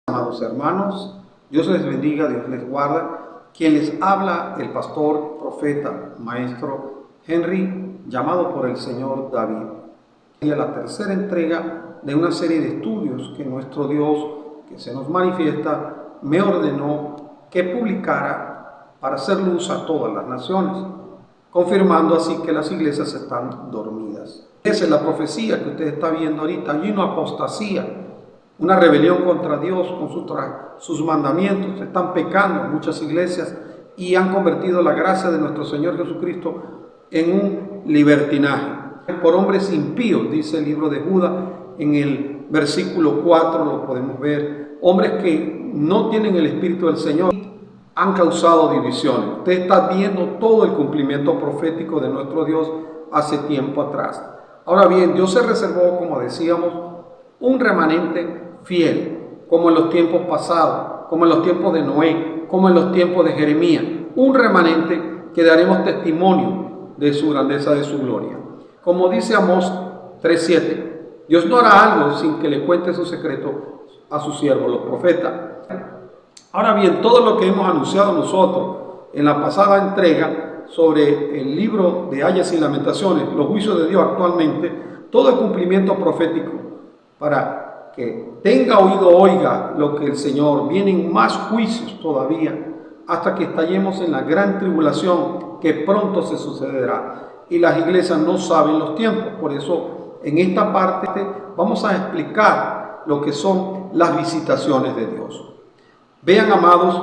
Amados hermanos, Dios les bendiga, Dios les guarda. Quien les habla, el pastor, profeta, maestro Henry, llamado por el Señor David. Y la tercera entrega de una serie de estudios que nuestro Dios, que se nos manifiesta, me ordenó que publicara para hacer luz a todas las naciones, confirmando así que las iglesias están dormidas. Esa es la profecía que usted está viendo ahorita. Hay una apostasía, una rebelión contra Dios con sus mandamientos. Están pecando muchas iglesias y han convertido la gracia de nuestro Señor Jesucristo en un libertinaje por hombres impíos, dice el libro de Judas en el versículo 4, lo podemos ver. Hombres que no tienen el Espíritu del Señor han causado divisiones. Usted está viendo todo el cumplimiento profético de nuestro Dios hace tiempo atrás. Ahora bien, Dios se reservó, como decíamos, un remanente fiel, como en los tiempos pasados, como en los tiempos de Noé, como en los tiempos de Jeremías, un remanente que daremos testimonio de su grandeza, de su gloria. Como dice Amós 3:7, Dios no hará algo sin que le cuente su secreto a sus siervos, los profetas. Ahora bien, todo lo que hemos anunciado nosotros en la pasada entrega sobre el libro de Ayes y Lamentaciones, los juicios de Dios actualmente, todo el cumplimiento profético para que tenga oído, oiga lo que el Señor. Vienen más juicios todavía hasta que estallemos en la gran tribulación que pronto se sucederá. Y las iglesias no saben los tiempos. Por eso en esta parte vamos a explicar lo que son las visitaciones de Dios. Vean, amados,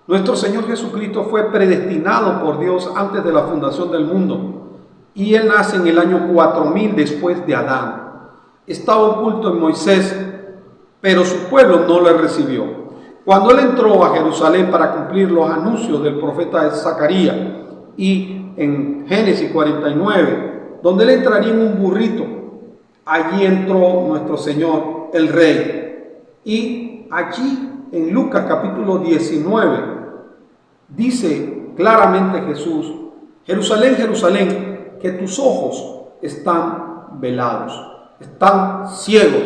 nuestro Señor Jesucristo fue predestinado por Dios antes de la fundación del mundo. Y Él nace en el año 4000 después de Adán. Estaba oculto en Moisés, pero su pueblo no le recibió. Cuando Él entró a Jerusalén para cumplir los anuncios del profeta Zacarías, y en Génesis 49, donde Él entraría en un burrito, allí entró nuestro Señor, el Rey. Y allí en Lucas capítulo 19, dice claramente Jesús: Jerusalén, Jerusalén, que tus ojos están velados, están ciegos,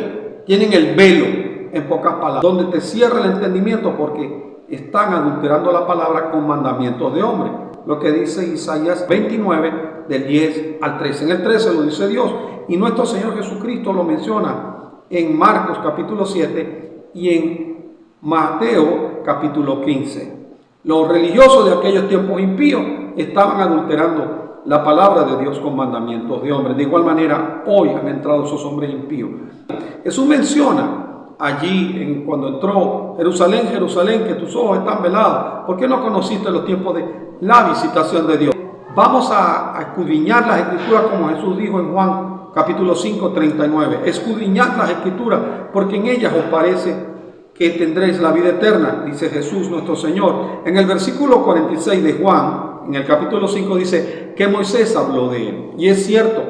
tienen el velo, en pocas palabras, donde te cierra el entendimiento porque están adulterando la palabra con mandamientos de hombre. Lo que dice Isaías 29, del 10 al 13. En el 13 lo dice Dios, y nuestro Señor Jesucristo lo menciona en Marcos capítulo 7 y en Mateo capítulo 15. Los religiosos de aquellos tiempos impíos estaban adulterando la palabra de Dios con mandamientos de hombres. De igual manera, hoy han entrado esos hombres impíos. Jesús menciona allí, cuando entró: Jerusalén, Jerusalén, que tus ojos están velados. ¿Por qué no conociste los tiempos de la visitación de Dios? Vamos a escudriñar las escrituras, como Jesús dijo en Juan capítulo 5, 39. Escudriñad las escrituras, porque en ellas os parece que tendréis la vida eterna, dice Jesús nuestro Señor. En el versículo 46 de Juan, en el capítulo 5, dice que Moisés habló de él. Y es cierto.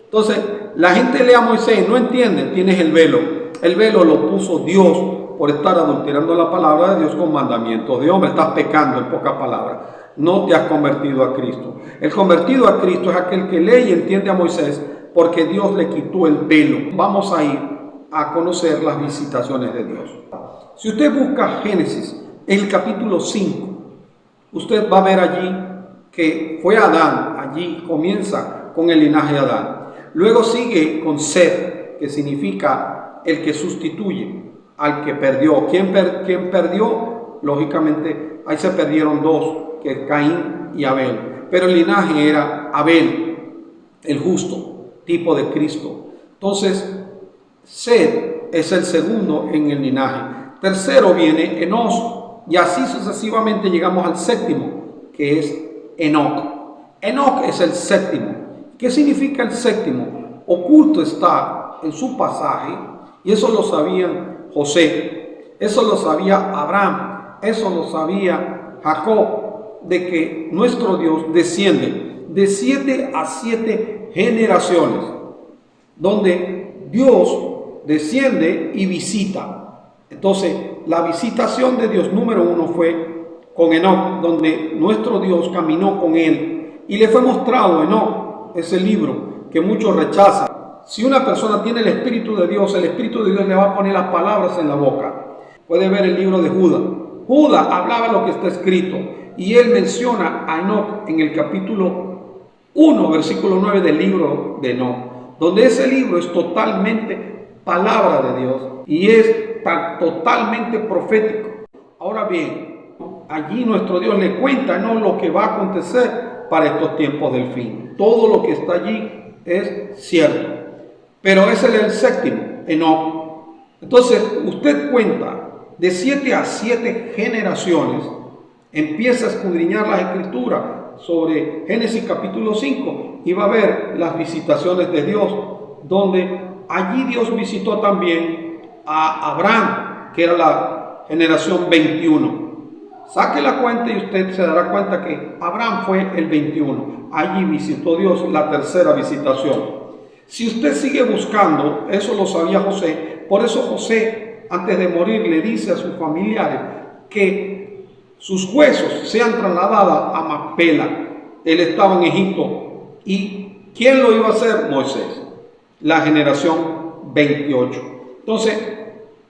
Entonces, la gente lee a Moisés, no entiende, tienes el velo. El velo lo puso Dios por estar adulterando la palabra de Dios con mandamientos de hombre. Estás pecando, en pocas palabras. No te has convertido a Cristo. El convertido a Cristo es aquel que lee y entiende a Moisés, porque Dios le quitó el velo. Vamos a ir a conocer las visitaciones de Dios. Si usted busca Génesis, en el capítulo 5, usted va a ver allí que fue Adán. Allí comienza con el linaje de Adán. Luego sigue con Set, que significa el que sustituye al que perdió. ¿Quién perdió? Lógicamente, ahí se perdieron dos, que es Caín y Abel. Pero el linaje era Abel, el justo, tipo de Cristo. Entonces, Set es el segundo en el linaje. Tercero viene Enos, y así sucesivamente llegamos al séptimo, que es Enoc. Enoc es el séptimo. ¿Qué significa el séptimo? Oculto está en su pasaje, y eso lo sabían José, eso lo sabía Abraham, eso lo sabía Jacob, de que nuestro Dios desciende de 7 a 7 generaciones, donde Dios desciende y visita. Entonces, la visitación de Dios número 1 fue con Enoc, donde nuestro Dios caminó con él y le fue mostrado Enoc, ese libro que muchos rechazan. Si una persona tiene el Espíritu de Dios, el Espíritu de Dios le va a poner las palabras en la boca. Puede ver el libro de Judas. Judas hablaba lo que está escrito y él menciona a Enoc en el capítulo 1, versículo 9 del libro de Enoc, donde ese libro es totalmente palabra de Dios y es totalmente profético. Ahora bien, allí nuestro Dios le cuenta lo que va a acontecer para estos tiempos del fin. Todo lo que está allí es cierto, pero ese es el séptimo, Enoc. Entonces usted cuenta de 7 a 7 generaciones, empieza a escudriñar las escrituras sobre Génesis capítulo 5 y va a ver las visitaciones de Dios, donde allí Dios visitó también a Abraham, que era la generación 21. Saque la cuenta y usted se dará cuenta que Abraham fue el 21. Allí visitó Dios, la tercera visitación. Si usted sigue buscando, eso lo sabía José, por eso José, antes de morir, le dice a sus familiares que sus huesos sean trasladados a Macpela. Él estaba en Egipto. ¿Y quién lo iba a hacer? Moisés, la generación 28. Entonces,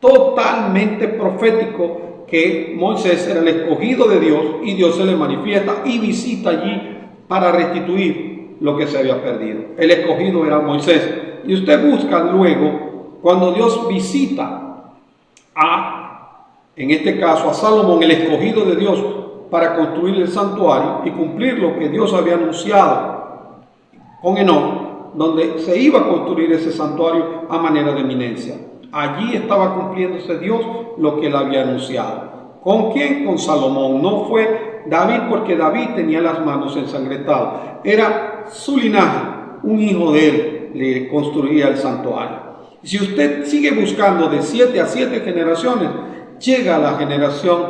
totalmente profético que Moisés era el escogido de Dios y Dios se le manifiesta y visita allí para restituir lo que se había perdido. El escogido era Moisés. Y usted busca luego, cuando Dios visita en este caso a Salomón, el escogido de Dios, para construir el santuario y cumplir lo que Dios había anunciado con Enoc, donde se iba a construir ese santuario a manera de eminencia. Allí estaba cumpliéndose Dios lo que él había anunciado. ¿Con quién? Con Salomón. No fue David, porque David tenía las manos ensangrentadas. Era su linaje, un hijo de él le construía el santuario. Si usted sigue buscando de 7 a 7 generaciones, llega a la generación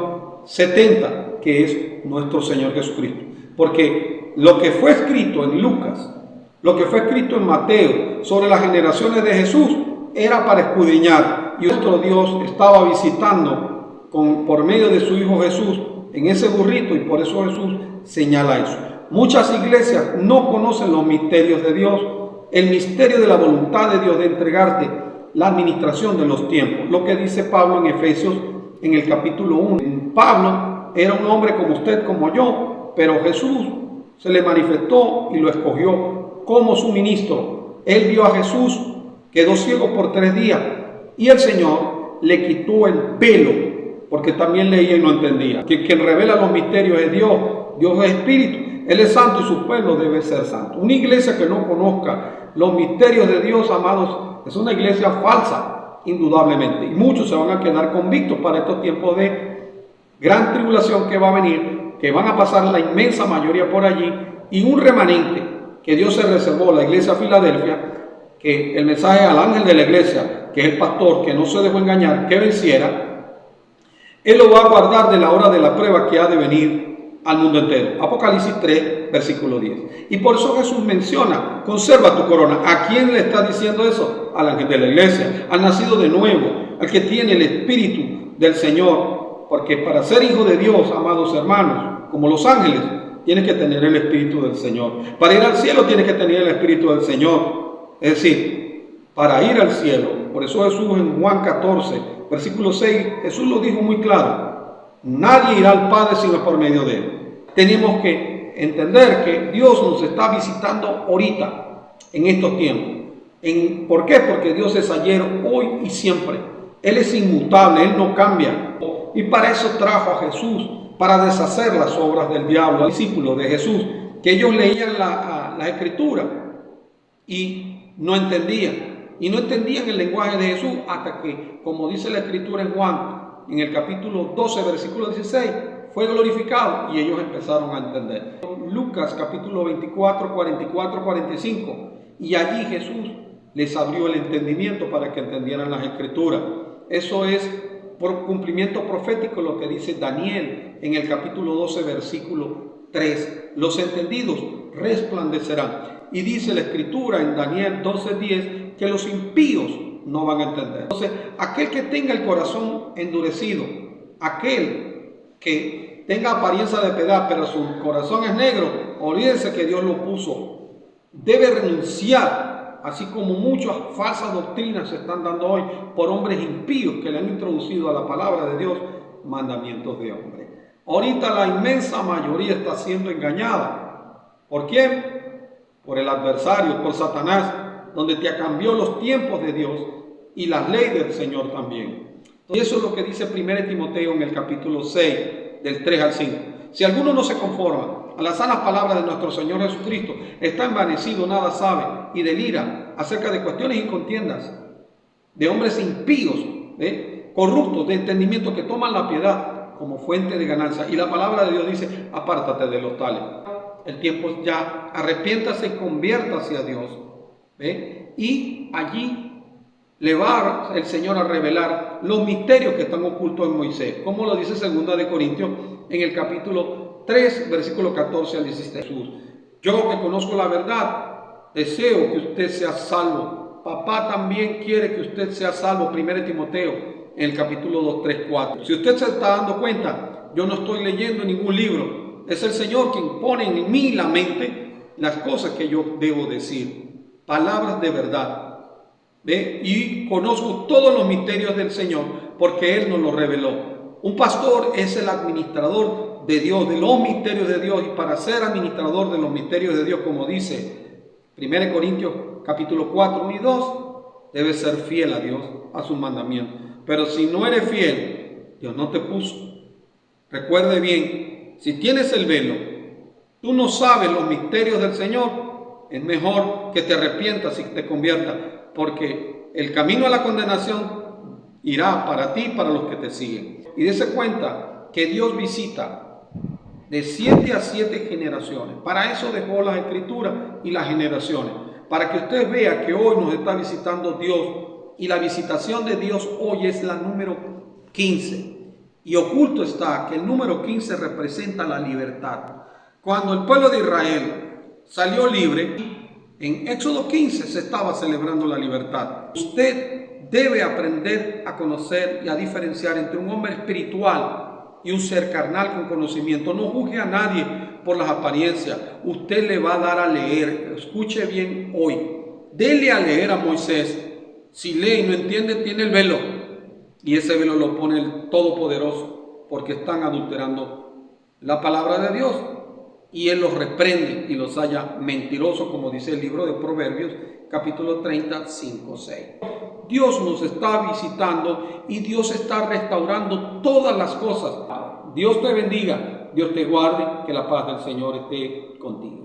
70, que es nuestro Señor Jesucristo. Porque lo que fue escrito en Lucas, lo que fue escrito en Mateo sobre las generaciones de Jesús, era para escudriñar. Y nuestro Dios estaba visitando por medio de su Hijo Jesús en ese burrito, y por eso Jesús señala eso. Muchas iglesias no conocen los misterios de Dios, el misterio de la voluntad de Dios de entregarte la administración de los tiempos. Lo que dice Pablo en Efesios en el capítulo 1. Pablo era un hombre como usted, como yo, pero Jesús se le manifestó y lo escogió como su ministro. Él vio a Jesús, quedó ciego por 3 días y el Señor le quitó el velo, porque también leía y no entendía. Que quien revela los misterios es Dios. Dios es espíritu. Él es santo y su pueblo debe ser santo. Una iglesia que no conozca los misterios de Dios, amados, es una iglesia falsa, indudablemente. Y muchos se van a quedar convictos para estos tiempos de gran tribulación que va a venir, que van a pasar la inmensa mayoría por allí, y un remanente que Dios se reservó, la iglesia de Filadelfia, que el mensaje al ángel de la iglesia, que es el pastor, que no se dejó engañar, que venciera, él lo va a guardar de la hora de la prueba que ha de venir al mundo entero. Apocalipsis 3, versículo 10. Y por eso Jesús menciona, conserva tu corona. ¿A quién le está diciendo eso? Al ángel de la iglesia, al nacido de nuevo, al que tiene el Espíritu del Señor. Porque para ser hijo de Dios, amados hermanos, como los ángeles, tienes que tener el Espíritu del Señor. Para ir al cielo tienes que tener el Espíritu del Señor. Es decir, para ir al cielo. Por eso Jesús en Juan 14, versículo 6, Jesús lo dijo muy claro. Nadie irá al Padre sino por medio de Él. Tenemos que entender que Dios nos está visitando ahorita, en estos tiempos. ¿Por qué? Porque Dios es ayer, hoy y siempre. Él es inmutable, Él no cambia. Y para eso trajo a Jesús, para deshacer las obras del diablo. Los discípulos de Jesús, que ellos leían la Escritura y no entendían. Y no entendían el lenguaje de Jesús hasta que, como dice la Escritura en Juan, en el capítulo 12, versículo 16, fue glorificado y ellos empezaron a entender. Lucas capítulo 24, 44, 45, y allí Jesús les abrió el entendimiento para que entendieran las Escrituras. Eso es por cumplimiento profético lo que dice Daniel en el capítulo 12, versículo 3. Los entendidos resplandecerán. Y dice la Escritura en Daniel 12, 10, que los impíos no van a entender. Entonces, aquel que tenga el corazón endurecido, aquel que tenga apariencia de piedad, pero su corazón es negro, olvídense que Dios lo puso. Debe renunciar así como muchas falsas doctrinas se están dando hoy por hombres impíos que le han introducido a la palabra de Dios mandamientos de hombre. Ahorita la inmensa mayoría está siendo engañada. ¿Por quién? Por el adversario, por Satanás, donde te cambió los tiempos de Dios y las leyes del Señor también. Y eso es lo que dice 1 Timoteo en el capítulo 6, del 3 al 5. Si alguno no se conforma a las sanas palabras de nuestro Señor Jesucristo, está envanecido, nada sabe, y delira acerca de cuestiones y contiendas, de hombres impíos, corruptos de entendimiento, que toman la piedad como fuente de ganancia. Y la palabra de Dios dice: apártate de los tales. El tiempo es ya, arrepiéntase y conviértase a Dios. Y allí le va el Señor a revelar los misterios que están ocultos en Moisés, como lo dice 2 de Corintios en el capítulo 3, versículo 14 al 16. Jesús: yo que conozco la verdad, deseo que usted sea salvo. Papá también quiere que usted sea salvo. 1 Timoteo en el capítulo 2, 3, 4. Si usted se está dando cuenta, yo no estoy leyendo ningún libro. Es el Señor quien pone en mí la mente las cosas que yo debo decir. Palabras de verdad. Y conozco todos los misterios del Señor, porque Él nos los reveló. Un pastor es el administrador de Dios, de los misterios de Dios, y para ser administrador de los misterios de Dios, como dice 1 Corintios capítulo 4, 1 y 2, debe ser fiel a Dios, a sus mandamientos. Pero si no eres fiel, Dios no te puso. Recuerde bien, si tienes el velo, tú no sabes los misterios del Señor, es mejor que te arrepientas y te conviertas, porque el camino a la condenación irá para ti y para los que te siguen. Y dése cuenta que Dios visita de 7 a 7 generaciones. Para eso dejó las escrituras y las generaciones, para que usted vea que hoy nos está visitando Dios, y la visitación de Dios hoy es la número 15. Y oculto está que el número 15 representa la libertad. Cuando el pueblo de Israel salió libre, en Éxodo 15 se estaba celebrando la libertad. Usted debe aprender a conocer y a diferenciar entre un hombre espiritual y un ser carnal con conocimiento. No juzgue a nadie por las apariencias. Usted le va a dar a leer. Escuche bien hoy. Dele a leer a Moisés. Si lee y no entiende, tiene el velo. Y ese velo lo pone el Todopoderoso, porque están adulterando la palabra de Dios. Y Él los reprende y los halla mentirosos, como dice el libro de Proverbios, capítulo 30, 5, 6. Dios nos está visitando y Dios está restaurando todas las cosas. Dios te bendiga, Dios te guarde, que la paz del Señor esté contigo.